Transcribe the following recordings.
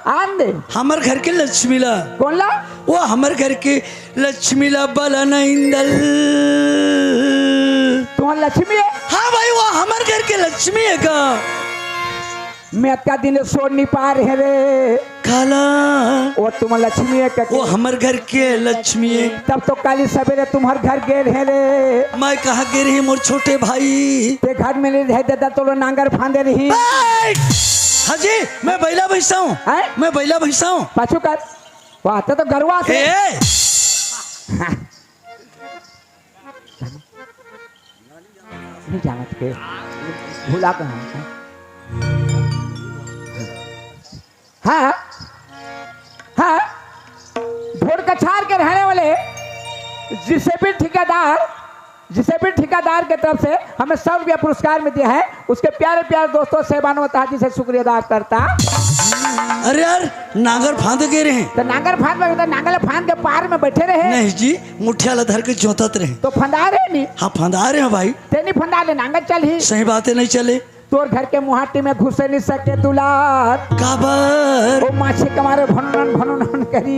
आन दे हमार घर के लक्ष्मी ला कौन ला वो हमार घर के लक्ष्मी ला बलन इंदल तुम्हारा लक्ष्मी है हाँ भाई वो हमार घर के लक्ष्मी है का मैं अत्या दिन सोड़ नहीं पा रहे रे काला वो तुम्हारा लक्ष्मी है क्या वो हमार घर के लक्ष्मी है तब तो काली सवेरे तुम्हारे घर गए रहे रे मैं कहा गे रही मोर छोटे भाई ते घर में नहीं रह देता तो नांगर फांदे रही हाँ जी मैं बैला भैंसा हूँ मैं बैला भैंसा हूँ पाछू कर वो आता तो गरवा से नहीं जाना थे भूला कहाँ हाँ हाँ ढोर कछार के रहने वाले जिसे भी ठेकेदार के तरफ से हमें 100 रुपया पुरस्कार में दिया है उसके प्यारे प्यारे दोस्तों सेबानो ताजी से शुक्रिया अदा करता। अरे यार नांगर फांद गे रहे तो नांगर फांद में नांगर फांद के पार में बैठे रहे नहीं जी मुठिया धर के जोतत रहे तो फंदा रहे नहीं हाँ फंदा रहे हैं भाई तेनी फंदा ले नांगर चल ही सही बातें नहीं चले तोर घर के मुहाटी में घुसे नहीं सके दुलार काबर वो माछी कमारे भनन भनन करी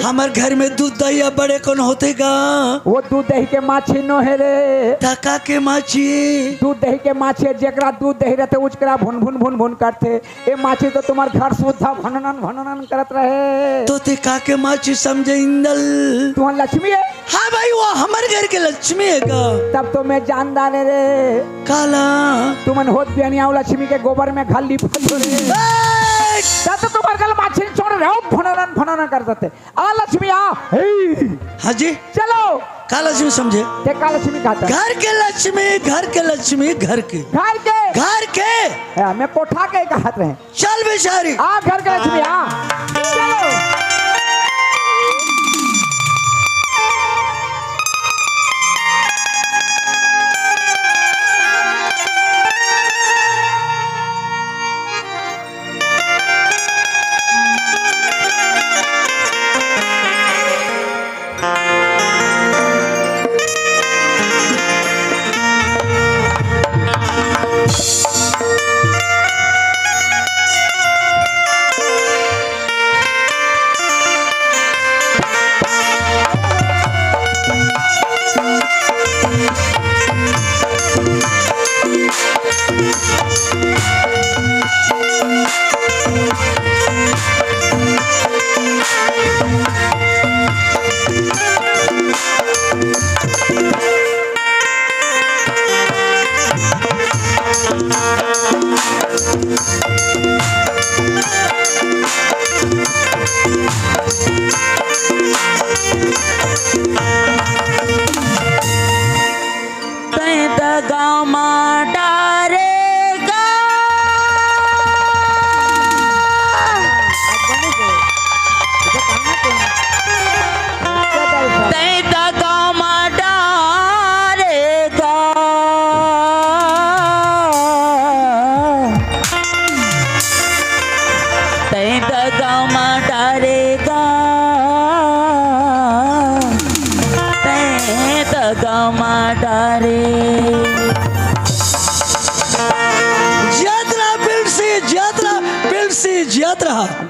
हमार घर में दूध दही बड़े कौन होते गा वो दूध दही के माछी नो है रे टका के माछी दूध दही के माछी जेकरा दूध दही रहते उचकरा भुन भुन भुन भुन करते ये माछी तो तुम्हारे घर सुधा भनन भनन करत रहे तो ते का के माछी समझे इंदल तुम्हारा लक्ष्मी है हाँ भाई वो हमारे घर के लक्ष्मी है का तब तो मैं जानदार रे काला तुमन होत बियानिया लक्ष्मी के गोबर में घाली तो तुम्हारे गल माछी छोड़ रहे हो भनन भनन कर देते आ लक्ष्मी आ हाँ जी चलो का लक्ष्मी समझे ते का लक्ष्मी कहता घर के लक्ष्मी घर के लक्ष्मी घर के मैं कोठा के कहत रहे चल बेचारी आ घर के लक्ष्मी आ चलो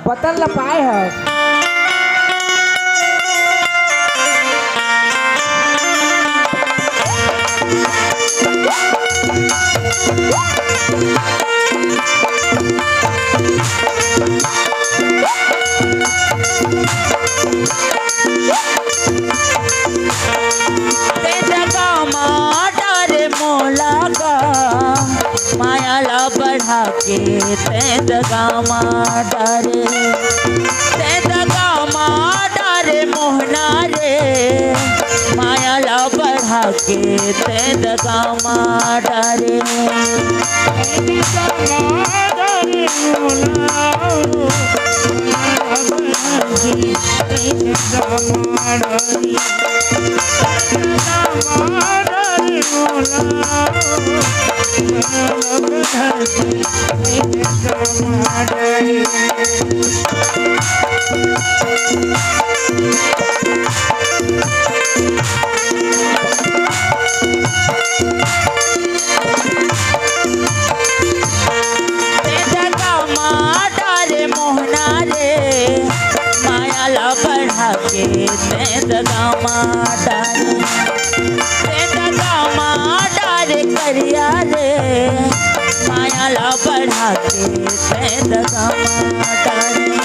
बतल पाए है डारे मोहना रे माया ला बढ़ा के ते दगामा डारे मोहना रे माया ला बढ़ा के ते दगा डारे ते दगा डारे करिया रे माया ला बढ़ा के ते दगा डारे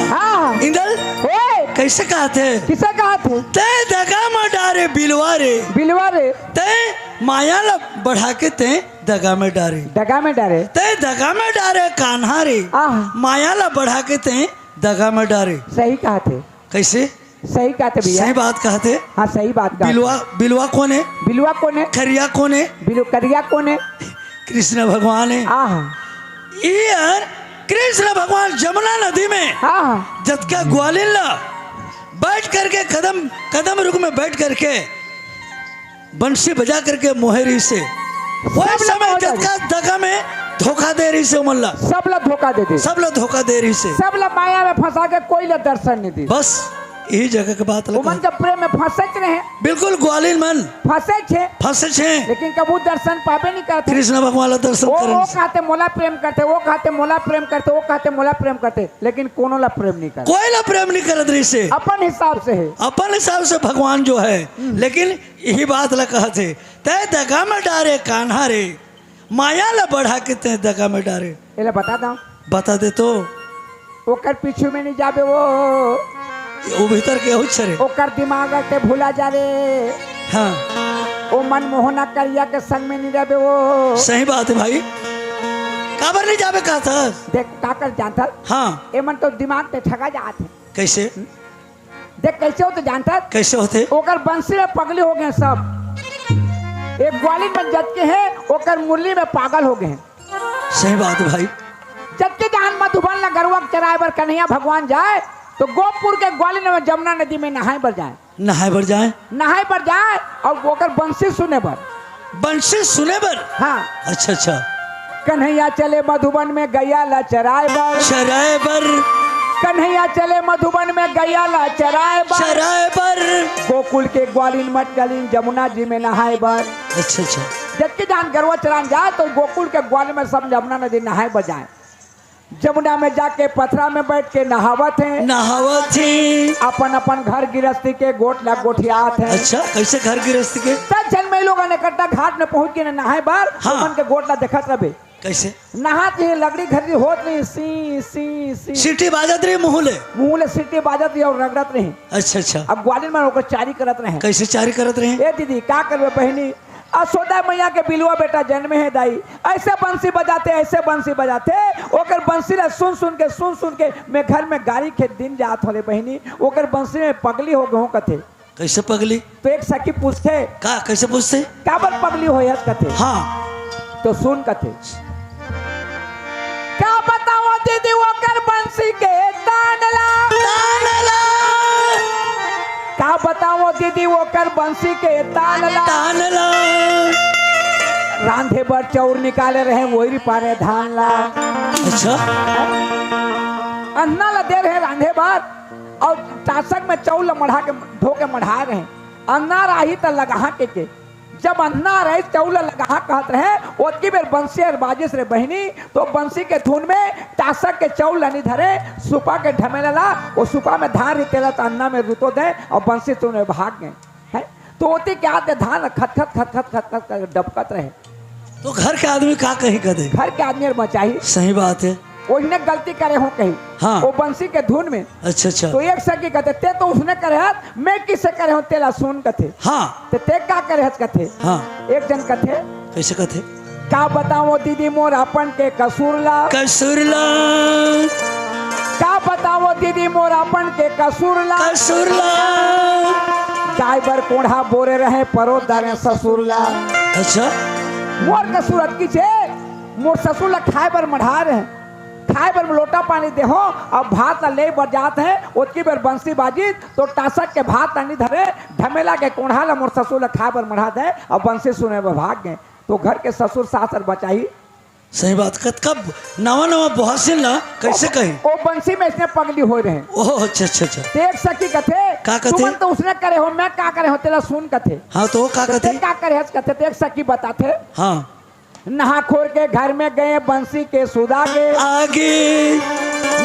हाँ इंदल ए, कैसे कहा थे किसे कहा थे ते दगा में डारे बिलवा रे बिलवा रे ते माया ला बढ़ा के ते दगा में डारे डगा में डरे ते दगा में डारे कान्हा रे आह माया ला बढ़ा के ते दगा में डारे सही कहा थे कैसे सही कहा थे भैया सही बात कहते हाँ सही बात कहा बिलवा बिलवा कौन है बिलवा कौन है खरिया कौन है बिलु करिया कौन है कृष्ण भगवान है आह ये यार कृष्ण भगवान जमुना नदी में हाँ जतका ग्वालिन ला बैठ करके कदम कदम रुक में बैठ करके बंसी बजा करके मोहरी से वही समय जतका दगा में धोखा दे रही से मल्ला सब लोग धोखा दे दे सब लोग धोखा दे रही से सब लोग माया में फंसा के कोई लोग दर्शन नहीं दी बस यही जगह के बात वो मन लगा के प्रेम में फंसे रहे बिल्कुल ग्वालिन मन फंसे छे फंसे छे लेकिन कबू दर्शन पावे नहीं करते कृष्ण भगवान ला दर्शन वो करने कहते मोला प्रेम करते वो कहते मोला प्रेम करते वो कहते मोला प्रेम करते लेकिन कोनो ला प्रेम नहीं करते कोई ला प्रेम नहीं करत रही से अपन हिसाब से है अपन हिसाब से भगवान जो है लेकिन यही बात ला कहा थे ते दगा में डारे कान्हा रे माया ला बढ़ा के ते दगा में डारे ये बता दो बता दे तो ओकर पीछू में नहीं जाबे वो भीतर के हो छरे ओकर दिमाग के भूला जा रे हाँ वो मनमोहना करिया के संग में नहीं रहे वो सही बात है भाई काबर नहीं जावे कहा था देख काकर जानता हाँ ए मन तो दिमाग ते ठगा जाते कैसे देख कैसे हो तो जानता कैसे होते ओकर बंसी में पगले हो गए सब एक ग्वालिन में जत के है ओकर मुरली में पागल हो गए सही बात है भाई जत के जहां मधुबन ला गरुआ चराए बर कन्हैया भगवान जाए तो गोपुर के ग्वालिन में जमुना नदी में नहाए बर जाए नहाए बर जाए नहाए पर जाए और ओकर बंसी सुने बर बंसी सुने बर हाँ अच्छा अच्छा कन्हैया चले मधुबन में गैया ला चराए बर शराय बर कन्हैया चले मधुबन में गैया ला चराए बर शराय बर गोकुल के ग्वालिन मटकलिन जमुना जी में नहाए बर अच्छा अच्छा जबकि जहां गरुआ चरान जाए तो गोकुल के ग्वालिन में सब जमुना नदी नहाए बर जाए जमुना में जाके पथरा में बैठ के नहावत है नहावत थी अपन अपन घर गृहस्थी के गोट ला गोठियात है अच्छा कैसे घर गृहस्थी के तब जन में लोग इकट्ठा घाट में पहुंच के नहाए बार हाँ। अपन के गोट ला देखत रहे कैसे नहात ही लगड़ी घड़ी होत नहीं सी सी सी सीटी बाजत रही मुहले मुंह ले सीटी बाजत रही और रगड़त रही अच्छा अच्छा अब ग्वालिन में ओकर चारी करत रहे कैसे चारी करत रहे ए दीदी का करबे बहनी असोदा मैया के बिलवा बेटा जन्म है दाई ऐसे बंसी बजाते ओकर बंसी ला सुन के मैं घर में गाड़ी के दिन जात होले बहनी ओकर बंसी में पगली हो गहूं कथे कैसे पगली तो एक सखी पूछते का कैसे पूछते काबर पगली हो यस कथे हाँ तो सुन कथे क्या बताओ दीदी ओकर बंसी के तानला तानला का बताओ दीदी ओकर बंसी के तानला तानला रांधे बर चौर निकाले रहे वही पारे धान ला अच्छा अन्ना ला दे रहे रांधे बर और टासक में चौल मढ़ा के धो के मढ़ा रहे अन्ना राही त लगा के जब अन्ना रहे चौल लगा कहत रहे ओतकी बेर बंसी और बाजिश रे बहनी तो बंसी के धुन में टासक के चौल नहीं धरे सुपा के ढमेला ला वो सुपा में धान रितेला तो अन्ना में रुतो दे और बंसी तुम भाग गए है तो ओती क्या आते धान खत खत डबकत रहे तो घर के आदमी का कहीं कर दे घर के आदमी बचाई सही बात है उसने गलती करे हो कहीं हाँ। वो बंसी के धुन में अच्छा अच्छा तो एक सकी कहते ते तो उसने करे हाथ मैं किससे करे हूँ तेला सुन कथे हाँ ते का करे हथ कथे हाँ एक जन कथे कैसे कहते का बताओ दीदी मोर अपन के कसूरला कसूरला का बताओ दीदी मोर अपन के कसूरला कसूरला गाय बर कोढ़ा बोरे रहे परो दरे ससुरला अच्छा मोर कसूरत की छे मोर ससुर ला खाए बर मढ़ा रहे खाए बर लोटा पानी दे हो अब भात ला ले बर जात है ओतकी बेर बंसी बाजी तो टासक के भात नहीं धरे ढमेला के कोढ़ा ला मोर ससुर ला खाए बर मढ़ा दे और बंसी सुने बर भाग गए तो घर के ससुर सास और बचाई सही बात कब नवा नवा बुहासिल ना कैसे कही वो बंसी में इसने पगली हो रहे हैं। ओह अच्छा अच्छा अच्छा देख सकी कथे का कथे? तुमन तो उसने करे हो, मैं का करे हो, तेरा सुन कथे। हाँ तो वो का ते कहते का करे हस कथे, देख सकी बताते। हाँ नहा खोर के घर में गए बंसी के सुदा के, आगे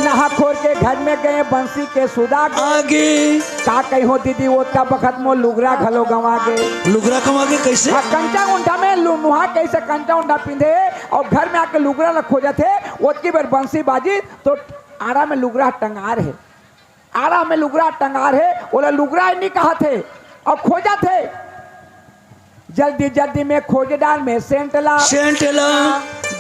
नहा खोर के घर में गए बंसी के सुदा के। आगे का कही हो दीदी वो का बखत मो लुगरा घलो गवा गे। लुगरा कमा के कैसे हाँ, कंचा उंडा में नुहा कैसे कंचा उंडा पिंधे और घर में आके लुगरा न खोजा थे। ओतकी बेर बंसी बाजी तो आरा में लुगरा टंगार है, आरा में लुगरा टंगार है। बोला लुगरा नहीं कहा थे और खोजा थे। जल्दी जल्दी में खोजदार में सेंटला, सेंटला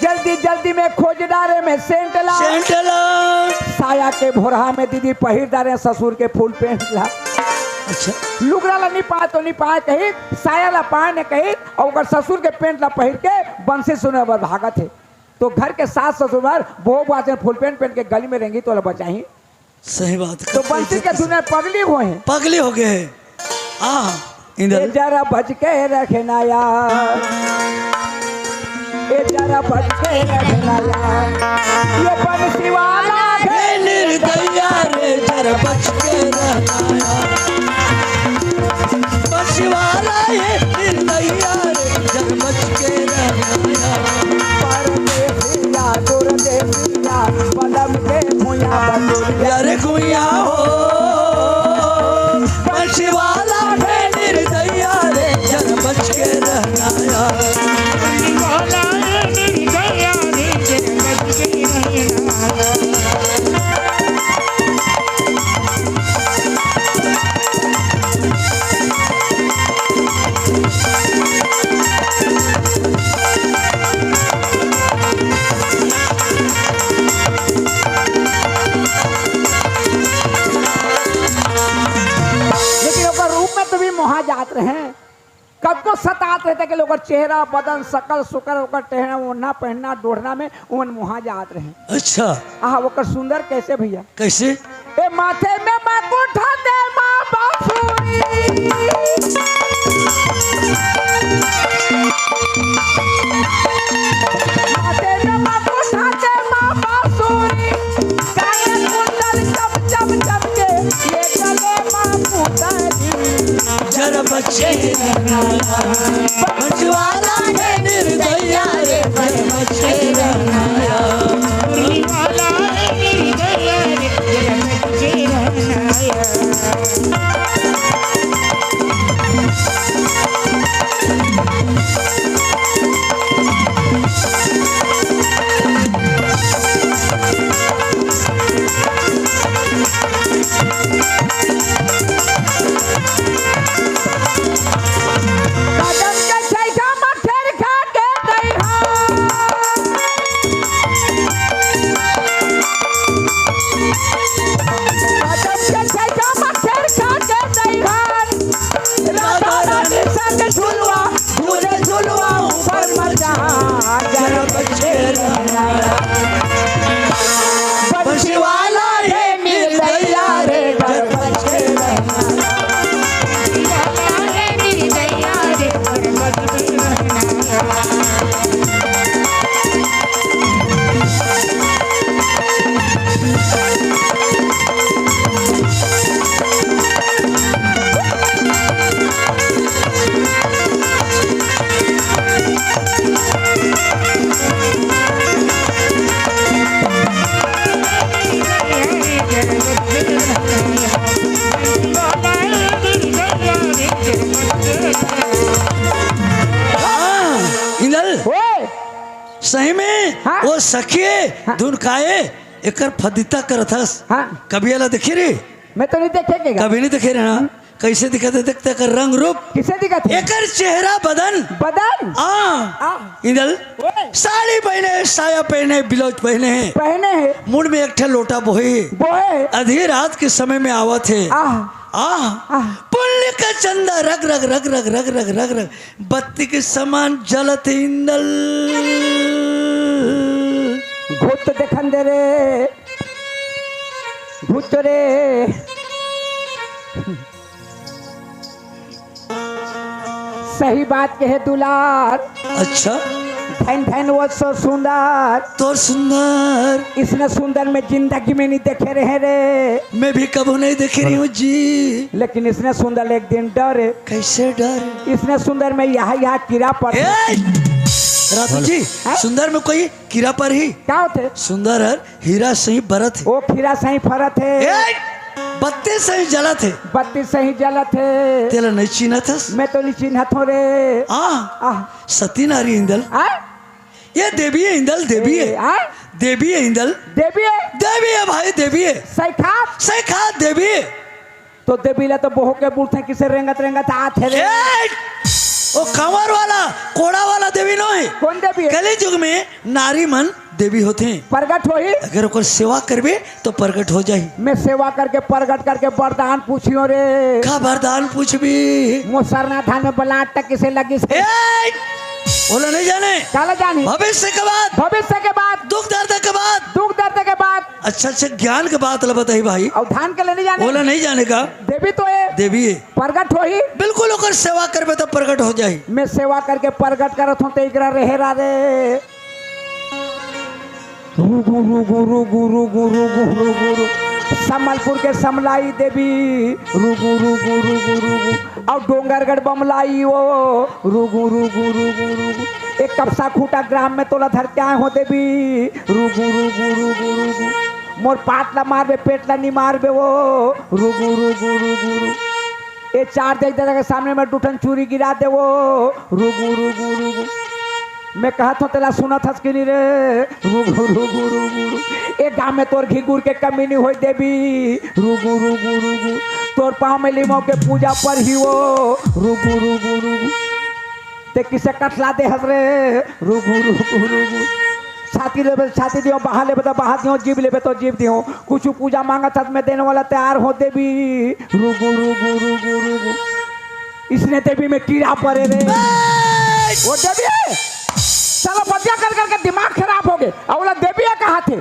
जल्दी जल्दी में खोजदारे में सेंटला। सेंटला साया के भोरहा में दीदी पहिर दारे ससुर के फूल पेंट ला। अच्छा लुगरा ला नहीं पाए तो नहीं पाए कही, साया ला पाए ने कही और ससुर के पेंट ला पहिर के बंसी सुने बर भागत है। तो घर के सास ससुर बार बो बात फुल पेंट पहन के गली में रहेंगी तो बचाही। सही बात तो बंसी के दुनिया पगली हुए हैं। पगली हो गए हैं। हाँ इधर जरा बच के रखना यार, ये जरा बच के रखना यार, ये बंसी वाला हे निर्दया रे जरा बच के रहना यार। बंसी वाला ये निर्दया रे जरा बच के रहना यार। परदेसिया दुर्देसिया पलम के मुया बंदुरिया यार गुइया हो बंसी वाला है निर्दया रे जरा बच के रहना यार। मोहा जात रहे, कब को सतात रहते कि लोग चेहरा बदन सकल सुकर ओकर टहना ओढ़ना पहनना डोढ़ना में उन मुहा जात रहे। अच्छा आहा ओकर सुंदर कैसे भैया कैसे ए माथे में मकुठा दे माँ बांसुरी, माथे में मकुठा दे माँ बांसुरी, काने कुंडल चम चम चम के ये गले माँ पुतरी। जरा बच्चे बंसवाला है निर्दया रे जरा बच्चे रहना यार। बंसीवाला है निर्दया रे जरा बच के रहना। सही में हाँ? वो सखिए हाँ? धुन खाए एकर फदिता करथस। हाँ कभी अला देखे रे मैं तो नहीं देखेगा, कभी नहीं देखे रे ना कैसे दिखते देखते कर रंग रूप किसे दिखा थे एकर चेहरा बदन बदन इंदल साड़ी पहने साया पहने ब्लाउज पहने हैं पहने हैं मुंड में एक ठे लोटा बोहे बोए आधी रात के समय में आवत है पुण्य का चंदा रग रग रग रग रग रग रग रग बत्ती के समान जलत इंदल भूत देखन दे रे भूत रे सही बात कहे दुलार अच्छा धन धन वो सो सुंदर, तो सुंदर इसने सुंदर में जिंदगी में नहीं देखे रहे रे, मैं भी कबू नहीं देख रही हूँ जी। लेकिन इसने सुंदर एक दिन डरे, कैसे डर? इसने सुंदर में यहाँ कीड़ा पड़ राधू जी, हाँ? सुंदर में कोई कीड़ा पर ही क्या होते? सुंदर है, हीरा सही बरत है, वो खीरा सही फरत है, बत्ती सही जलत है, बत्ती सही जलत है, तेरा नहीं चीना था। मैं तो नहीं चिन्हत हूँ रे। आह, सती नारी इंदल, आय? ये देवी है इंदल, देवी है, आय? देवी है इंदल, देवी है, देवी है भाई, देवी है, सही खात, सही खा देवी है। तो देवी ला तो बहु के बुलते किसे रेंगत रेंगत आते रे। वो कंवर वाला कोड़ा वाला देवी नो है। कौन देवी है? कली युग में नारी मन देवी होते हैं, प्रगट होई, अगर ओकर सेवा करबे तो प्रकट हो जाही। मैं सेवा करके प्रगट करके वरदान पूछियो रे। का वरदान पूछबी? मुसरना थान में बलाट तक किसे लगी से? बोला नहीं जाने, काला जानी, भविष्य के बाद, भविष्य के बाद, दुख दर्द के बाद, दुख दर्द के बाद, अच्छा अच्छा ज्ञान के बात ला बताई भाई। और धान के लिए नहीं जाने, बोला नहीं जाने का, देवी तो है, देवी है, प्रगट होई, बिल्कुल ओकर सेवा करबे तो प्रकट हो जाही। मैं सेवा करके प्रगट करत हूँ तो इकरा रहेरा रे। गुरु गुरु गुरु गुरु गुरु गुरु गुरु समलपुर के समलाई देवी, रुगु रुगु रुगु रुगु, और डोंगरगढ़ बमलाई वो रुगु रुगु रुगु रुगु, एक कपसा खूटा ग्राम में तोला धर के आए हो देवी, रुगु रुगु रुगु रुगु, मोर पाटला मारबे पेटला नहीं मारबे वो, रुगु रुगु रुगु रुगु, ये चार देख दादा के सामने में डूठन चूरी गिरा दे वो, रुगु रुगु रुगु, मैं कहत हूँ तेला सुनत हस कि नहीं रे, रुगु रुगु रुगु, एक गाँव में तोर घी गुड़ के कमी नहीं हो देवी, रुगु रुगु रुगु, तोर पाँव में लिमो के पूजा पर ही वो, रुगु रुगु रुगु, ते किसे कटला दे हस रे, रुगु रुगु रुगु, छाती ले छाती दियो, बाहर ले तो बाहर दियो, जीव ले तो जीव दियो, कुछ पूजा मांगा छत में देने वाला तैयार हो देवी, रुगु रुगु रुगु रुगु, इसने देवी में कीड़ा पड़े रे, वो देवी है, चलो बतिया कर करके दिमाग खराब हो गए। औला देवी कहाँ थे?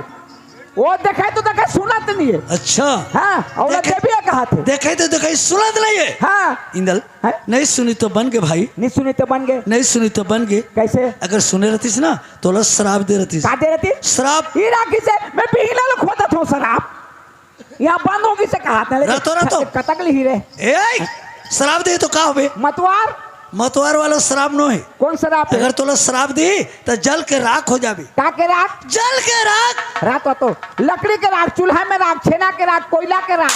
वो देखे तो देखे सुनत नहीं है। अच्छा हाँ, औला देवी कहाँ थे? देखे तो देखे सुनत नहीं है। हाँ, इंदल है? नहीं सुनी तो बन गए भाई, नहीं सुनी तो बन गए, नहीं सुनी तो बन गए। कैसे? अगर सुने रहतीस ना तो ला शराब दे रहतीस। का दे रहती? शराब हीरा किसे? मैं पिघला लो खोदत हूँ शराब, यहाँ बंद होगी से कहा था, रहतो रहतो कतक ली हीरे, ए शराब दे तो का होबे? मतवार, मतवार वाला शराब नो है। कौन शराब है? अगर तोला शराब दी तो जल के राख हो जाबे। का के राख? जल के राख, रात तो लकड़ी के राख, चूल्हा में राख, छेना के राख, कोयला के राख,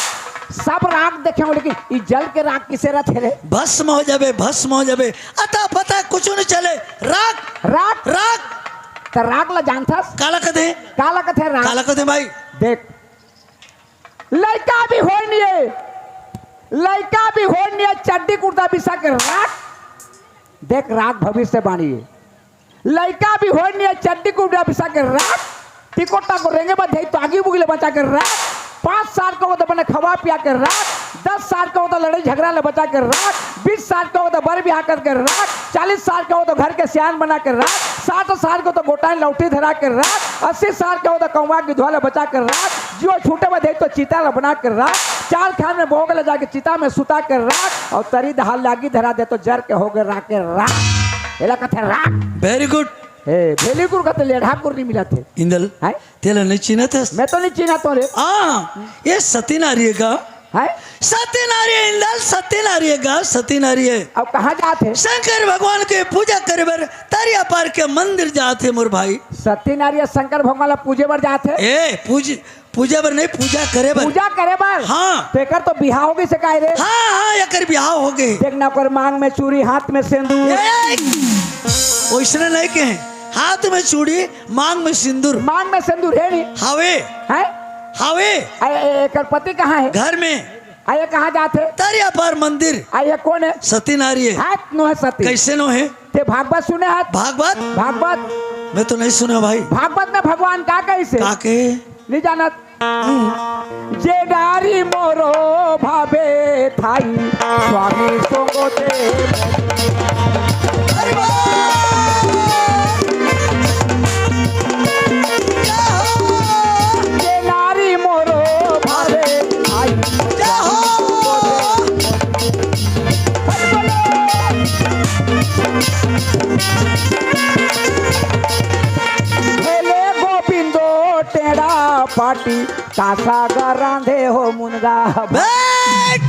सब राख देखे, लेकिन ये जल के राख किसे रखे रे? भस्म हो जाबे, भस्म हो जाबे, अता पता कुछ नहीं चले। राख राख राख तो राख ला जानता? काला कदे, काला कथे राख। काला कदे भाई। देख लड़का भी हो नहीं है, लड़का भी हो नहीं है, चड्डी कुर्ता बिसा के राख, देख राख भविष्य बाणी है, लड़का भी हो नहीं है, चड्डी कुर्ता बिसा के राख, टिकोटा को रेंगे बधे तो आगे बुगले बचा के राख, 5 साल का हो तो बने खवा पिया के राख, 10 साल का हो तो लड़ाई झगड़ा ले बचा के राख, 20 साल का हो तो बर ब्याह करके राख, 40 साल का हो तो घर के सियान बना के राख, 60 साल का हो तो गोटाई लौटी धरा के राख, 80 साल का हो तो कौवा की धुआ बचा कर राख, जो छूटे बधे तो चिता ला बना कर राख, 4 खान में भोग ले जाके चिता में सुता कर राख, और तरी दहाल लागी धरा दे तो जर के हो गए राख के राख, एला कथे राख। Very good. भेलीपुर का तो लेढ़ापुर नहीं मिला थे। इंदल है? तेला नहीं चीना था? मैं तो नहीं चिन्हा तो रे। ये सती नारी का है? सती नारी है इंदल, सती नारी है का, सती नारी है। अब कहाँ जाते? शंकर भगवान के पूजा करे बर तारिया पार के मंदिर जाते मोर भाई। सती नारी शंकर भगवान ला पूजे बर जाते? ए पूजा बर नहीं, पूजा करे बर। पूजा करे बर? हाँ। तेकर तो बिहाव होगी से काहे रे? हाँ हाँ, एकर बिहाव हो गए। देखना कर मांग में चूड़ी, हाथ में सिंदूर। वैसने नहीं के हाथ में चूड़ी, मांग में सिंदूर। मांग में सिंदूर है नहीं? हावे है? हावे। एकर पति कहाँ है? घर में। आये कहाँ जाते? तारिया पार मंदिर। आये कौन है? सती नारी है। हाथ नो है सती। कैसे नो है? ते भागवत सुने हाथ? भागवत? भागवत मैं तो नहीं सुना भाई। भागवत में भगवान का कैसे? काके नहीं जानत? जे डारी मोरो भावे थाई स्वामी सोगोते। जे नारी मोरो भावे थाई स्वामी सोगोते। पाटी कासा गा रांधे हो मुनगा। बैठ।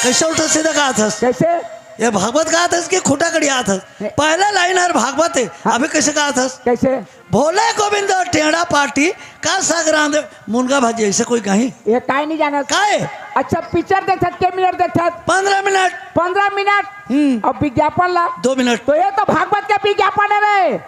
कैसे उल्टा सीधा कहा था? कैसे? ये भागवत कहा था कि खोटा कड़िया था? पहला लाइन हर भागवत है, अभी कैसे कहा था? कैसे? भोले गोविंद टेढ़ा पार्टी का सागरांध मुनगा भाजी, ऐसे कोई कहीं ये काय नहीं जाना काहे? अच्छा पिक्चर देखा के मिनट देखा? 15 मिनट। 15 मिनट और विज्ञापन ला 2 मिनट। तो ये तो भागवत के विज्ञापन है रे,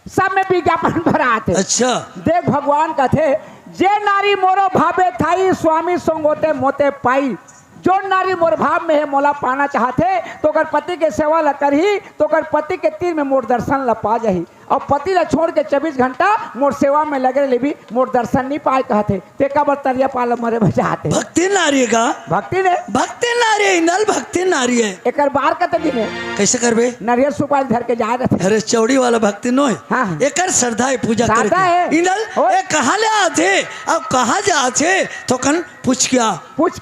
सब में विज्ञापन भरा आते। अच्छा देख भगवान कहते जे नारी मोरो भावे थाई स्वामी संगोते मोते पाई। जो नारी मोर भाव में है मोला पाना चाहते तो अगर पति के सेवा ला करही तो अगर पति के तीर में मोर दर्शन ला पा जाही। और पति ला छोड़ के 24 घंटा मोर सेवा में लगे ले भी मोर दर्शन नहीं पाए कहते ते का बर्तरिया पाल मरे बचाते। भक्ति नारी का भक्ति ने भक्ति नारी है, इंदल भक्ति नारी है। एक बार कहते दिन कैसे करबे? नारियल सुपारी धर के जा रहे थे। अरे चौड़ी वाला भक्ति नो है। हाँ। एक श्रद्धा है पूजा श्रद्धा है। करके। इंदल ओए। ये कहाँ ले आते अब कहाँ जाते तो कन पूछ क्या? पूछ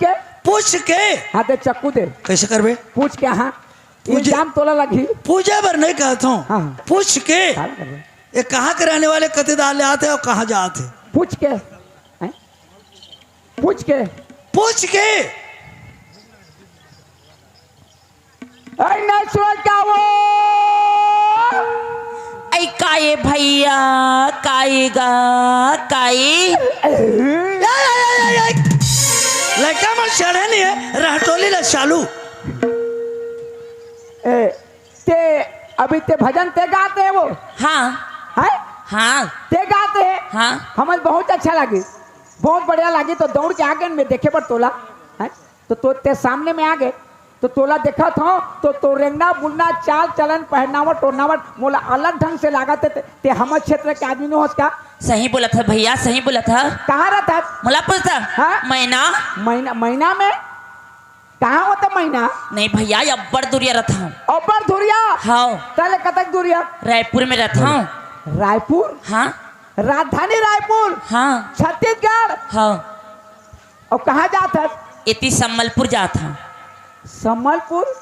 के हाँ दे चक्कू दे। कैसे करबे? पूछ के हाँ पूजे- इल्जाम तोला लगी। पूजा पर नहीं कहता हूँ। हाँ। पूछ के ये कहाँ के रहने वाले कतेदार ले आते और कहाँ जाते? पूछ के हैं? पूछ के पूछ के नहीं सुन क्या वो ऐ काये भैया कायेगा काये लड़का मन चढ़े नहीं है रहटोली ला चालू। ते अभी ते भजन ते गाते हैं वो हाँ है हाँ ते गाते हैं हाँ हमें बहुत अच्छा लगे, बहुत बढ़िया लगे। तो दौड़ के आ गए मैं देखे पर तोला है तो ते सामने में आ गए तो तोला देखा था तो रेंगना बुलना चाल चलन पहनावट टोनावट मोला अलग ढंग से लगा ते हमारे क्षेत्र के आदमी ने का सही बोला था भैया सही बोला था। कहाँ रहता? मला पूछता हाँ? महीना महीना में कहाँ होता महीना? नहीं भैया अब्बर दूरिया रहता हूँ। अब्बर धुरिया? हाँ तले कतक दूरिया? रायपुर में रहता हूँ। रायपुर? हाँ राजधानी रायपुर? हाँ छत्तीसगढ़? हाँ और कहाँ जाता? इतनी सम्बलपुर जाता हूँ। संबलपुर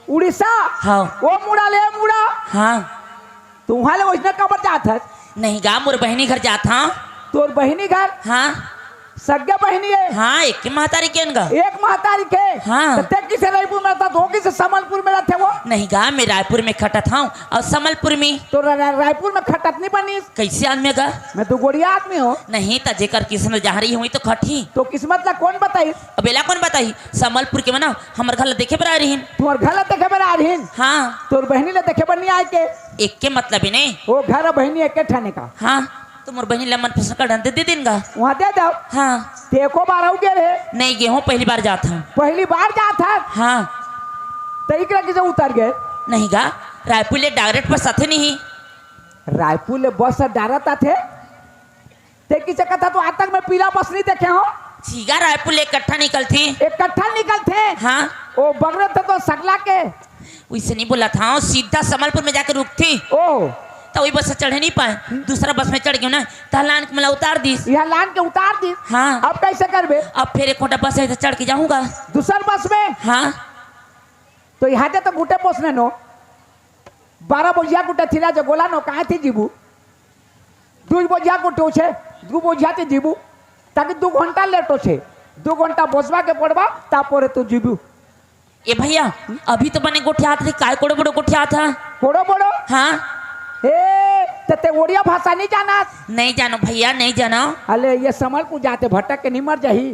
उड़ीसा? हाँ वो मुड़ा ले मुड़ा हाँ तुम्हारे वैसे कबर जाता? नहीं गा मोर बहनी घर जाता हूँ। तोर बहनी घर हाँ सगे बहनी है? हाँ एक के महतारी के गा। एक महतारी के? हाँ। तो ते किसे रायपुर में रहता? दो किसे संबलपुर में रहते वो? नहीं गा मैं रायपुर में खटत हूँ और सम्बलपुर में। तो रायपुर में खटत नहीं बनी? कैसे आदमी गा? मैं तो गोड़िया आदमी हूँ। नहीं तो जेकर किस्मत जहाँ रही हुई तो खटी। तो किस्मत ला कौन बताई? अबेला कौन बताई? सम्बलपुर के बना हमारे घर देखे पर आ रही। तुम्हारे घर ला देखे बना आ रही? हाँ तोर बहनी ले देखे बनी आए के? एक के मतलब ही नहीं। वो घर और बहनी एक ठाने का? हाँ तो मोर बहनी लमन पसंद कर दे दिन गा। वहाँ दे दो। हाँ देखो बार आओ के रे? नहीं गेहूँ पहली बार जाता हूँ। पहली बार जाता? हाँ तो इकरा किसे उतर गए? नहीं गा रायपुर ले डायरेक्ट पर साथे नहीं। रायपुर ले बस से डायरेक्ट थे ते किसे कथा तो आज तक मैं पीला बस नहीं देखे हो। सीगा रायपुर ले इकट्ठा निकलती। इकट्ठा निकलते? हाँ ओ बगरे थे तो सगला के? वैसे नहीं बोला था सीधा सम्बलपुर में जाकर रुकती ओ तो वही बस से चढ़े नहीं पाए। दूसरा बस में चढ़ गई ना तहलान के मला उतार दी। यहाँ लान के उतार दी? हाँ अब कैसे करबे? अब फिर एक खोटा बस है तो चढ़ के जाऊंगा दूसर बस में? हाँ तो यहाँ तो गुटे पोसने नो 12 बोझिया गुटे थी जो गोला नो कहाँ थी जीबू 2 बोझिया गुटे छे 2 बोझिया थी जीबू ताकि 2 घंटा लेट हो छे 2 घंटा बसवा के पड़वा तापोरे तू जीबू। ए भैया अभी तो बने गोठिया थे काय कोड़ो बड़ो गोठिया था। बोड़ो बोड़ो? हाँ ए ते ओडिया भाषा नहीं जाना? नहीं जानो भैया नहीं जानो। अले ये संबलपुर जाते भटक के नहीं मर जाही।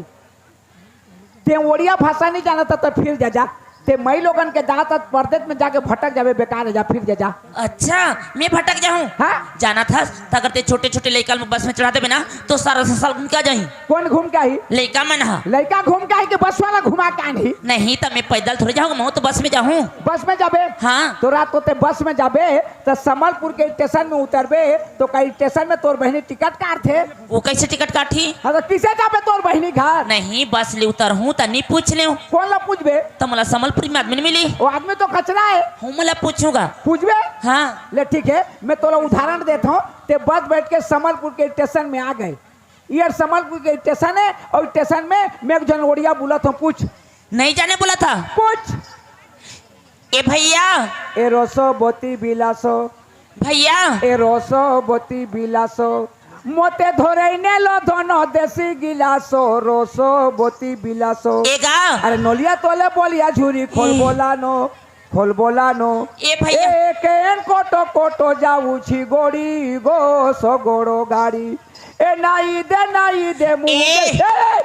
ते ओडिया भाषा नहीं जाना था तो फिर जा ते मई लोगन के दांत परदेश में जाके भटक जावे बेकार है जा फिर जा। अच्छा मैं भटक जाऊँ? हाँ जाना था अगर ते छोटे छोटे लड़का में बस में चढ़ाते बिना तो सारा साल घूम के जाही। कौन घूम के आई? लड़का में ना लड़का घूम के आई के बस वाला घुमा के नहीं? नहीं तो मैं पैदल थोड़ी जाऊंगा मैं तो बस में जाऊँ। बस में जाबे? हाँ तो रात होते बस में जाबे तो संबलपुर के स्टेशन में उतरबे तो कई स्टेशन में तोर बहनी टिकट काट थे। वो कैसे टिकट काटी? हाँ तो किसे जाबे तोर बहनी घर? नहीं बस ले उतर हूँ तो नहीं पूछ ले कौन ला पूछबे? तो मला सम्बलपुर में आदमी नहीं मिली। वो आदमी तो कचरा है। हूँ मला पूछूंगा। पूछबे? हाँ ले ठीक है मैं तोला उदाहरण देता हूँ। ते बस बैठ के संबलपुर के स्टेशन में आ गए। ये संबलपुर के स्टेशन है और स्टेशन में मैं एक जन ओडिया बोला था। पूछ। नहीं जाने बोला था। पूछ। ए भैया ए रोसो बोती बिलासो भैया ए रोसो बोती बिलासो मोते धोरे ने लो दोनों देसी गिलासो रोसो बोती बिलासो एगा अरे नोलिया तोले बोलिया झूरी खोल बोला नो ए भैया केन कोटो कोटो जाऊ छी गोड़ी गो सो गोड़ो गाड़ी ए नाई दे मुंह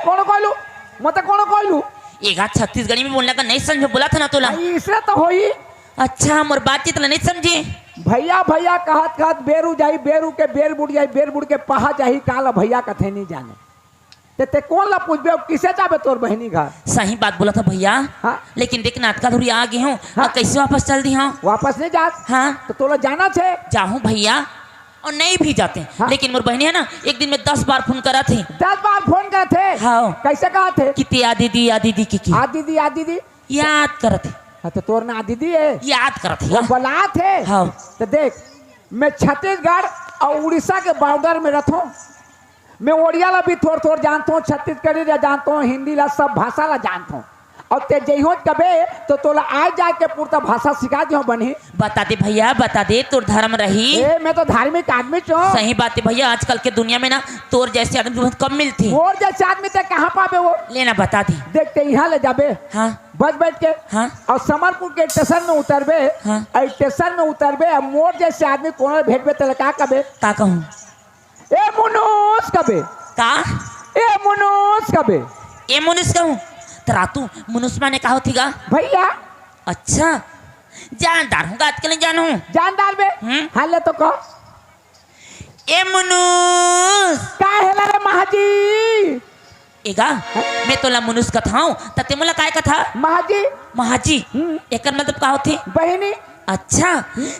कौन कहलू मते कौन कहलू एगा छत्तीसगढ़ी में बोलने का नहीं समझ बोला था ना तोला इसरे तो होई अच्छा मोर बातचीत ला नहीं समझे भैया कहत बेरू जाई बेरू के बेर बुड़ जाई बेर बुड़ के पहा जाही काला भैया कथे नहीं जाने ते कौन ला पूछबे किसे जाबे तोर बहनी घर सही बात बोला था भैया हाँ? लेकिन देख नाटका धुरी आ गई हूँ हाँ? कैसे वापस चल दी हूँ वापस नहीं जात हाँ तो तोला जाना छे जाऊँ भैया और नहीं भी जाते हाँ? लेकिन मोर बहनी है ना एक दिन में 10 बार फोन करा थे 10 बार फोन करे थे हाँ कैसे कहा थे कितनी आ दीदी की आ दीदी याद कर थे हाँ, तो तोर ना दीदी है याद कर थे वो बला थे हाँ तो देख मैं छत्तीसगढ़ और उड़ीसा के बॉर्डर में रहता हूँ मैं ओडिया ला भी थोड़ जानता हूँ छत्तीसगढ़ी ला जानता हूँ हिंदी ला सब भाषा ला जानता हूँ और ते जइहो कबे तो तोला आज जाके पूरा भाषा सिखा दियो बनी बता दे भैया बता दे तोर धर्म रही ए मैं तो धार्मिक आदमी छो सही बात है भैया आजकल के दुनिया में ना तोर जैसे आदमी बहुत कम मिलती और जैसे आदमी ते कहाँ पाबे वो लेना बता दी देखते यहाँ ले जाबे हाँ बस बैठ के हाँ और समरपुर के स्टेशन में उतरबे हाँ। और स्टेशन में उतरबे और मोर जैसे आदमी कोनो भेटबे तो का कबे का कहूँ ए मुनुस कबे का ए मुनुस कबे ए मुनुस कहूँ तरा तू मुनुस्मा ने कहा थीगा भैया अच्छा जानदार हूँ गात के लिए जानू जानदार बे हाँ ले तो कह ए मुनुस का हेला रे महाजी एगा मैं तोला मुनुस कथा हूँ तते मोला काय कथा महाजी महाजी एक मतलब का होती बहनी अच्छा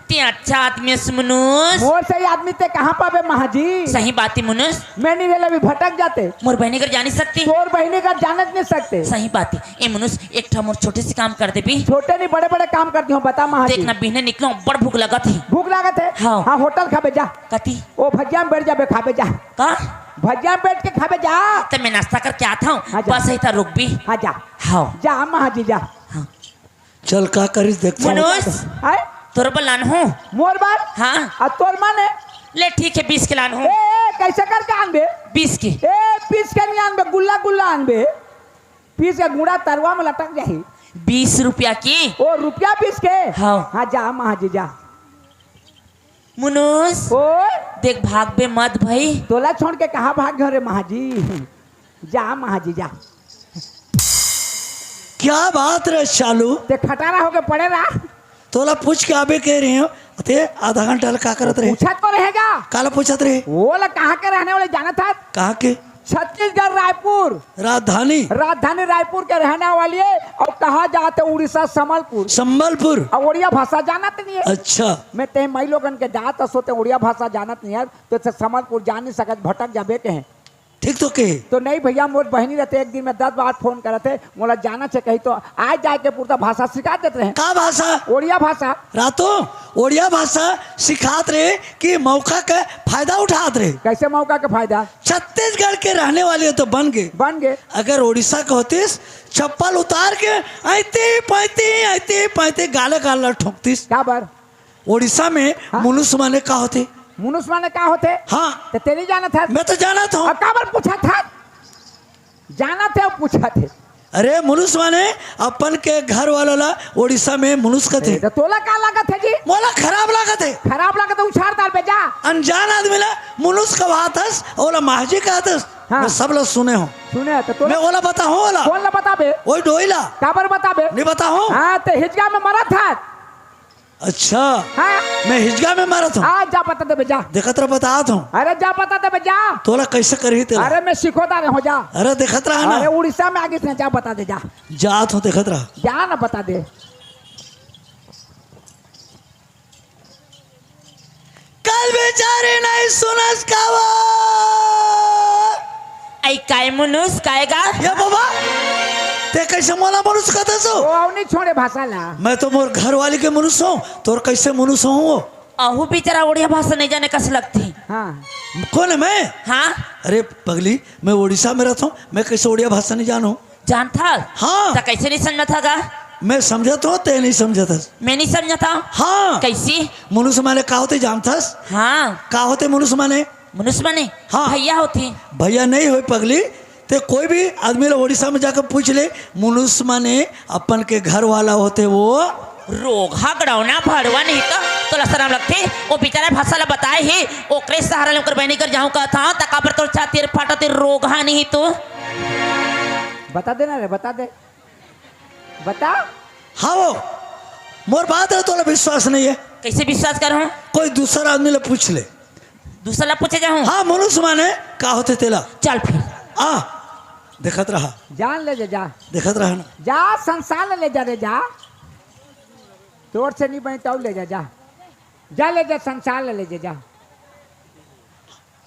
ते अच्छा आदमी से मुनुस मोर सही आदमी ते कहाँ पाबे महाजी सही बात है मुनुस मैं नहीं रेला भी भटक जाते मोर बहनी कर जानी सकती तोर बहनी का जानत नहीं सकते सही बात है ए मुनुस एक ठा मोर छोटे से काम कर दे भी छोटे नहीं बड़े बड़े काम करती हूँ बता महाजी देखना बिहने निकलो बड़ भूख लगा थी भूख लागत है हाँ। हाँ होटल खाबे जा कती ओ भजिया में बैठ जाबे खाबे जा का भजिया में बैठ के खाबे जा तो मैं नाश्ता करके आता हूँ हाँ, जा। बस ही था रुक भी हाँ जा हाँ जा महाजी जा चल का करिस देख मुनुस आए तोर पर लान हूँ मोर बार हाँ और तोर माने ले ठीक है 20 के लान हूँ ए कैसे करके आनबे 20 के ए पीस के नहीं आनबे गुल्ला आनबे पीस के गुड़ा तरुआ में लटक जाही 20 रुपया की ओ रुपया पीस के हाँ। हाँ जा महाजी जा मुनुस ओ देख भाग बे मत भाई तोला छोड़ के कहाँ भाग गए रे महाजी जा महाजी जा क्या बात रे चालू ते खटारा होके पड़े रहा तोला पूछ के आबे कह रही हो ते आधा घंटा का करत रहे पूछा तो रहेगा काला पूछत रहे वो ला कहाँ के रहने वाले जाना था कहाँ के छत्तीसगढ़ रायपुर राजधानी रायपुर के रहने वाली है और कहा जाते उड़ीसा संबलपुर और उड़िया भाषा जानत नहीं है अच्छा मैं ते मई लोगन के जात सोते उड़िया भाषा जानत नहीं है तो संबलपुर जान नहीं सकत भटक जाबे के हैं ठीक तो के तो नहीं भैया मोर बहनी रहते एक दिन में 10 बार फोन करे थे मोला जाना से कही तो आज जाके पूरा भाषा सिखा देते रहे का भाषा उड़िया भाषा रातो ओडिया भाषा सिखात रहे कि मौका का फायदा उठात रहे कैसे मौका का फायदा छत्तीसगढ़ के रहने वाले तो बन गए अगर उड़ीसा के होतीस चप्पल उतार के आते पाते गाले गाला ठोकतीस क्या बार उड़ीसा में हाँ? मुनुस माने का होते मुनुस माने का होते हाँ तो तेरी जाना था मैं तो जाना था और काबर पूछा था जाना थे और पूछा थे अरे मुनुस माने अपन के घर वाला उड़ीसा में मुनुस का थे तो तोला का लागत है जी मोला खराब लागत है खराब लागत है उछाड़ डाल पे जा अनजान आदमी ला मुनुस का बात हस ओला महाजी का हस हाँ। मैं सब लोग सुने हो सुने तो तोला मैं ओला बता हूँ ओला कौन ला बताबे ओए डोइला काबर बताबे नहीं बता हूँ हाँ तो हिजगा में मरा था अच्छा हाँ मैं हिजगा में मारा था आज जा पता दे जा देखत रहा बता हूँ अरे जा पता दे जा तोला कैसे करी तेरा अरे मैं सिखोता रहे हो जा अरे देखत रहा अरे ना उड़ीसा में आगे से जा बता दे जा जात हूँ देखत रहा जा ना बता दे कल बेचारे नहीं सुनस कावा आई काय मुनुस कायगा ये बाबा ते कैसे मोला मनुष्य कहते सो वो नहीं छोड़े भाषा ला मैं तो मोर घर वाली के मनुष्य हूँ तोर कैसे मनुष्य हूँ वो अहू बेचारा उड़िया भाषा नहीं जाने कैसे लगती हाँ कौन है मैं हाँ अरे पगली मैं उड़ीसा में रहता हूँ मैं कैसे उड़िया भाषा नहीं जानू जानता हाँ तो कैसे नहीं समझा था का मैं समझत हूँ ते नहीं समझत हस मैं नहीं समझा था हाँ कैसी मनुष्य माने का होते जानथस हाँ का होते मनुष्य माने मनुष्य माने हाँ। भैया होती भैया नहीं हो पगली ते कोई भी आदमी लोग उड़ीसा में जाकर पूछ ले मनुष्य माने अपन के घर वाला होते वो रोगा गड़ौना भड़वा नहीं तो लसराम लगते वो बेचारा फसल बताए ही ओकरे सहारा लेकर बहनी कर जाऊं का था तका पर तो छाती फाटा ते रोगा नहीं तो बता देना रे, बता दे, बता। हाँ वो मोर बात है तो विश्वास नहीं है। कैसे विश्वास करूं? कोई दूसरा आदमी ले पूछ ले। दूसरा पूछे जाऊं? हाँ मनुष्य माने का होते तेला। चल फिर आ देखत रहा, जान ले जा, जा देखत रहा ना। जा संसार ले जा रे, जा तोर से नहीं बने तो ले जा, जा जा ले जा संसार ले जा, जा।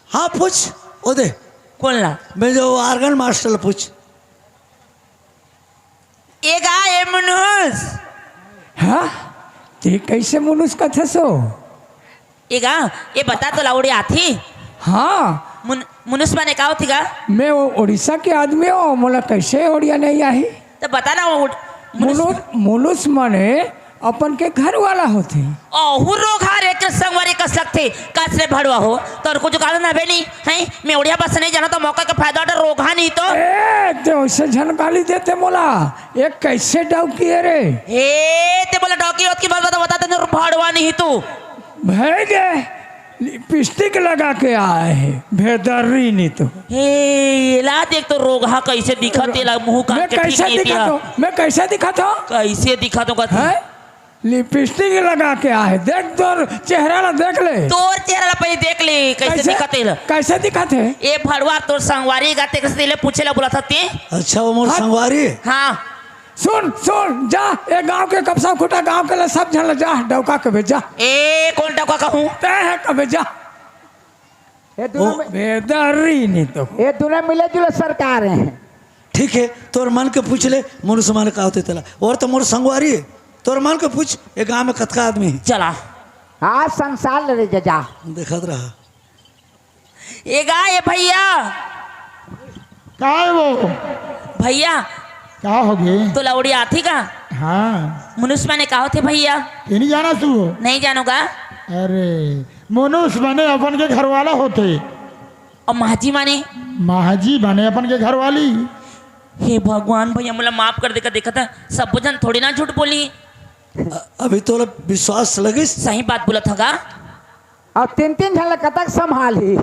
हाँ पूछ ओ दे कौन ला मैं जो आर्गन मास्टर पूछ। एगा ए मनुष्य हाँ ते कैसे मनुष्य का थे सो? एगा ये बता तो लाउड़ी आथी हाँ मनुष्य माने का होती का? मैं वो उड़ीसा के आदमी हूँ, मोला कैसे ओडिया नहीं आई? तो बता ना वो मनुष्य माने अपन के घर वाला होते। ओहु रोग हार एक संगवारी कस लगते कसरे भड़वा हो तो को जो कारण ना बेनी है मैं उड़िया बस नहीं जाना तो मौका का फायदा उठा रोगा नहीं तो ए ते वैसे झनकाली देते मोला एक कैसे डाउ किए रे? हे ते बोला डॉकी होत की बात बता तेने भड़वा नहीं तू भेगे लिपस्टिक लगा के आए है भेदरी नहीं तो। हे ला देख तो रोगा कैसे दिखा तेला मुंह का मैं कैसे दिखा तो, मैं कैसे दिखा था? कैसे दिखा तो कहते है लिपस्टिक लगा के आए, देख तोर चेहरा ना देख ले। तोर चेहरा पहले देख ले कैसे दिखा तेला। कैसे दिखा थे? ए भड़वा तोर संगवारी गाते कैसे तेले पूछेला बोला था ते। अच्छा वो मोर संगवारी हाँ सुन सुन जा ये गांव के कपसा खुटा गांव के लिए सब झल जा डौका के भेजा। ए कौन डौका कहूँ तय है कब जा ये दोनों बेदरी नहीं तो ये दोनों मिले जुले सरकार हैं। ठीक है तोर मन के पूछ ले मनुष्य माने का होते तेला और तो मोर संगवारी है तोर मन के पूछ ये गाँव में कतका आदमी है। चला हाँ संसार ले जा, जा देखत रहा। ए गा ये भैया का है वो? भैया क्या हो गए? तो लौड़ी आती का? हाँ मनुष्य माने का होते भैया? ये नहीं जाना तू? नहीं जानोगा? अरे मनुष्य बने अपन के घर वाला होते और महाजी माने? महाजी बने अपन के घर वाली। हे भगवान भैया मुला माफ कर देकर देखा था सब जन थोड़ी ना झूठ बोली अभी तो विश्वास लगी सही बात बोला था का? और तीन तीन झल कतक संभाली।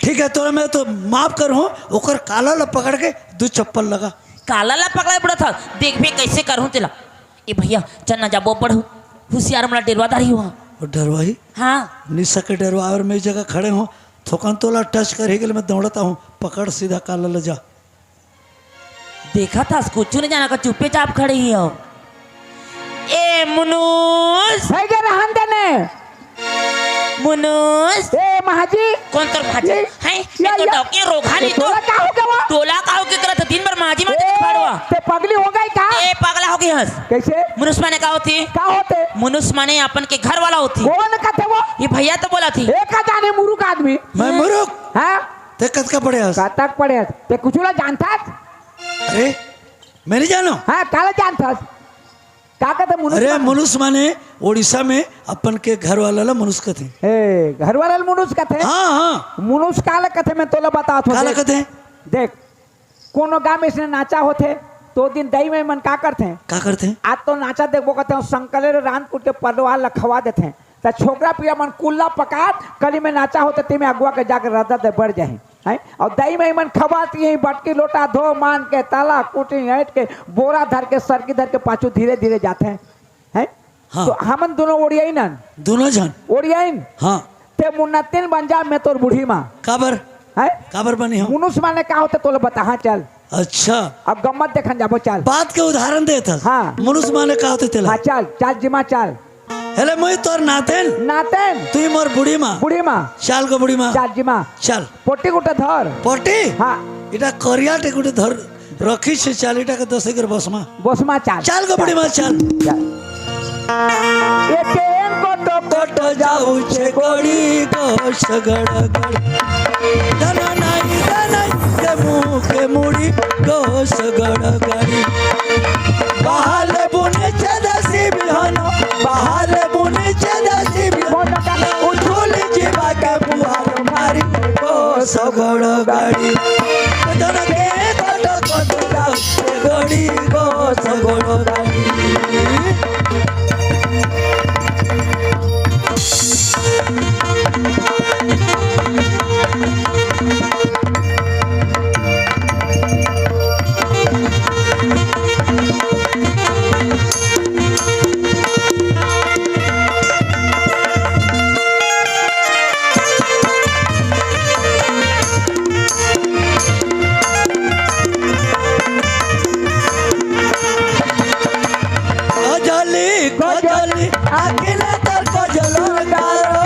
ठीक है तो मैं तो माफ करूँ ओकर काला ला पकड़ के दो चप्पल लगा काला ला पकड़ा पड़ा था देख भी कैसे करूँ तेला। ए भैया चल ना जाबो पढ़ू होशियार मला डेरवादारी हुआ और डरवाही हाँ निशा के डरवावर में जगह खड़े हो थोकन तोला टच करे के लिए मैं दौड़ता हूँ पकड़ सीधा काला ले जा। देखा था कुछ नहीं जाना का चुप्पे चाप खड़े ही हो। ए मुनुस है के रहन देने मुनुस ए महाजी कौन तर भाजी है या, तो या। डॉक्टर रोगा नहीं तो तोला का हो गया वो? तोला का हो के करत दिन भर महाजी में ए, फाड़वा ते पगली हो गई का? ए पागला हो गई हंस। कैसे मनुष्य माने का होती? का होते? मनुष्य माने अपन के घर वाला होती। कौन कहते वो? ये भैया तो बोला थी एक का जाने मुरुक आदमी मैं मुरुक हाँ ते कत का पड़े हस? कतक पड़े ते कुछ ना जानता? अरे मैं नहीं जानो। हाँ काला जानता का कहते अरे मनुष्य? मनुष्य माने उड़ीसा में अपन के घर वाला ला मनुष्य कहते हैं। ए घर वाला मनुष्य कहते हाँ हाँ मनुष्य काला कहते मैं तोला बता काला कहते हैं। देख कोनो गाँव में इसने नाचा होते तो दिन दही में मन का करते हैं क्या करते हैं? आज तो नाचा देखो कहते हैं संकले रान कुट के परवा लखवा देते हैं तो छोकरा पिया मन कुल्ला पका कली में नाचा होते ते में अगुआ के जाकर रदा दे बढ़ जाए है और दही में मन खवाती है बटकी लोटा धो मान के ताला कुटी हट के बोरा धर के सरकी धर के पाछू धीरे धीरे जाते हैं हाँ। तो हमन दोनों ओडियाई न दोनों जन ओडियाई हाँ ते मुन्ना तीन बन जा मैं तोर बूढ़ी माँ काबर है काबर बनी हो। मनुष्य माने का होते तो बता हाँ चल अच्छा अब गम्मत देखन जाबो चल बात के उदाहरण दे था। हाँ। मनुष्य माने का होते तेला हाँ चल चल जिमा चल हेले मुई तोर नातेन नातेन तू मोर बुढ़ी माँ बूढ़ी माँ चाल को बुढ़ी माँ चल जिमा चल पोटी गुटे धर पोटी हाँ इटा करिया टेकुटे धर रखी से चाल इटा के 10 एकर बसमा बोसमा चल चाल को बुढ़ी माँ चल ये केन को तो कोट जाऊ छे गोड़ी गोश गड़गड़ दना नाई के मुंह के मुड़ी गोश गड़गड़ी बहाल बुने चदसी बिहनो बहाल बुने चदसी बिहनो उठुल जीवा के बुआर सगड़ गाड़ी धन के कट कट जाऊ गड़ी गो सगड़ गाड़ी गजली आखिले तर गजल गारो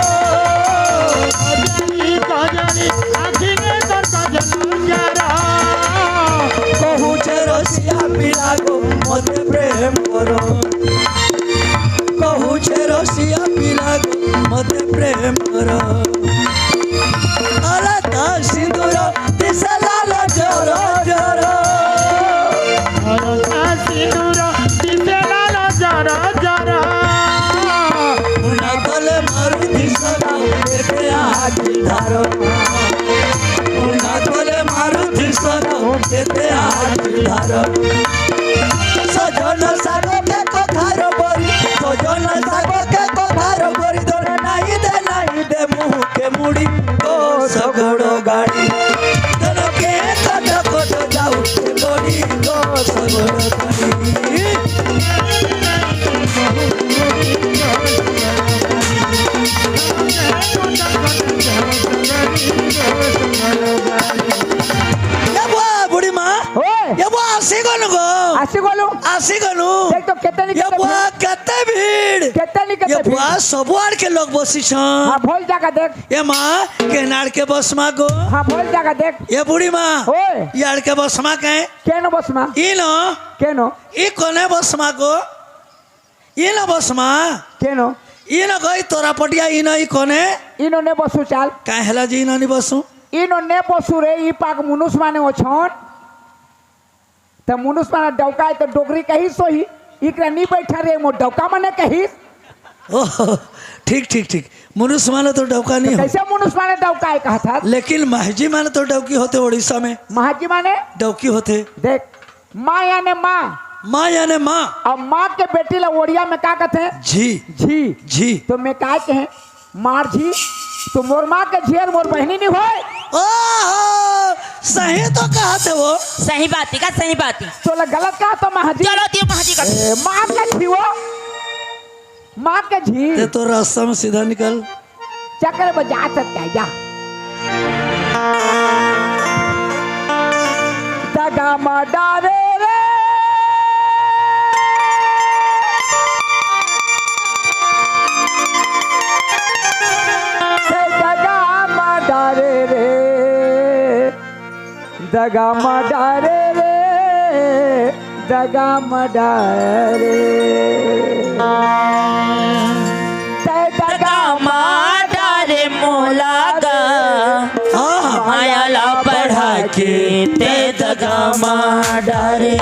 गजली आखिले तर गजल गारो कहू छे रसिया पिला गो मते प्रेम करो कहू छे रसिया पिला गो मते प्रेम करो अला ता सिंदूर दिसा लाल जरो जरो अला सिंदूर दिसा लाल जरो जरो उना तले मारू दिसा के आखी धारो उना तले मारू दिसा के आखी धारो सजन सागो के कथार बरी सजन सागो के कथार बरी धर नाही दे मुँह के मुड़ी ओ सगड़ गाड़ी धन के कट कट जाऊ गड़ी ओ सगड़ गाड़ी बुढ़ी माँ ओए ये वो आसी गनु गो आसी गोलू आसी गनु देख तो कितने ये बुआ कते भीड़ कितने ये बुआ सबुआड़ के लोग बसी छन हाँ भोल जाकर देख ये माँ के नाड़ के बस माँ गो हाँ भोल जाकर देख ये बुढ़ी माँ ओए यार के बस माँ कहे केनो बस माँ इनो केनो कोने बस माँ गो इनो बस माँ केनो इनो गई तोरा पटिया इनो कोने इनो ने बसु चाल काहे हला जी इनो नहीं बसू इनो ने बसु रे ई पाक मुनुस माने ओ छन त मुनुस माने डौका तो डोगरी कही सोही इकरा नी बैठा रे मो डौका माने कही ओह ठीक ठीक ठीक मुनुस माने तो डौका नहीं हो कैसे मुनुस माने डौका है कहा था लेकिन महजी माने तो डौकी होते उड़ीसा में महाजी माने डौकी होते देख माँ याने माँ माँ याने माँ और माँ के बेटी ला ओड़िया में क्या कहते हैं जी झी जी तो मैं काय कहे मार झी तो मोर माँ के झियर मोर बहनी नहीं होए ओह सही तो कहा थे वो सही बात है का सही बात है तो ला गलत कहा तो महाजी चलो दियो महाजी का माँ के झी वो माँ के झी ते तो रास्ता में सीधा निकल चक्कर बजा सकता जा दगा मडारे रे दगा मडारे रे दगा मडारे दगा मारे मोलागा मायाला बढ़ा के ते दगा मारे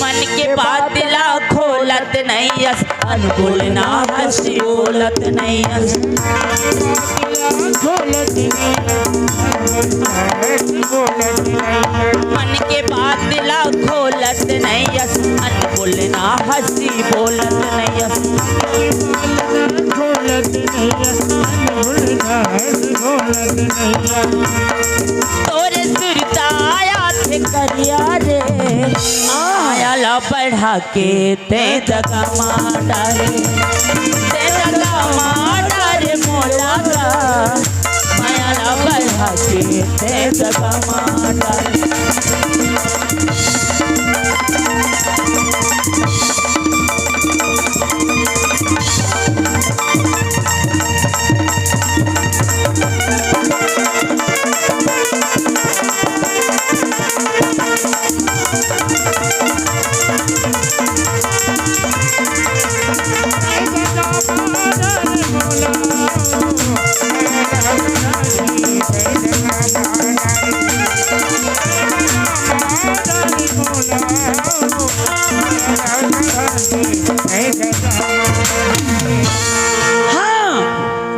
मन के बात ला खोलत नहीं यस अनुकूल ना हंसी बोलत नहीं यस मन के बात ला खोलत नहीं यस अनुकूल ना हंसी बोलत नहीं यस तोरे सुरताया थे करिया रे आया ला बढ़ा के ते दगा माटा रे ते दगा माटा रे मोला का माया ला बढ़ा के ते दगा माटा रे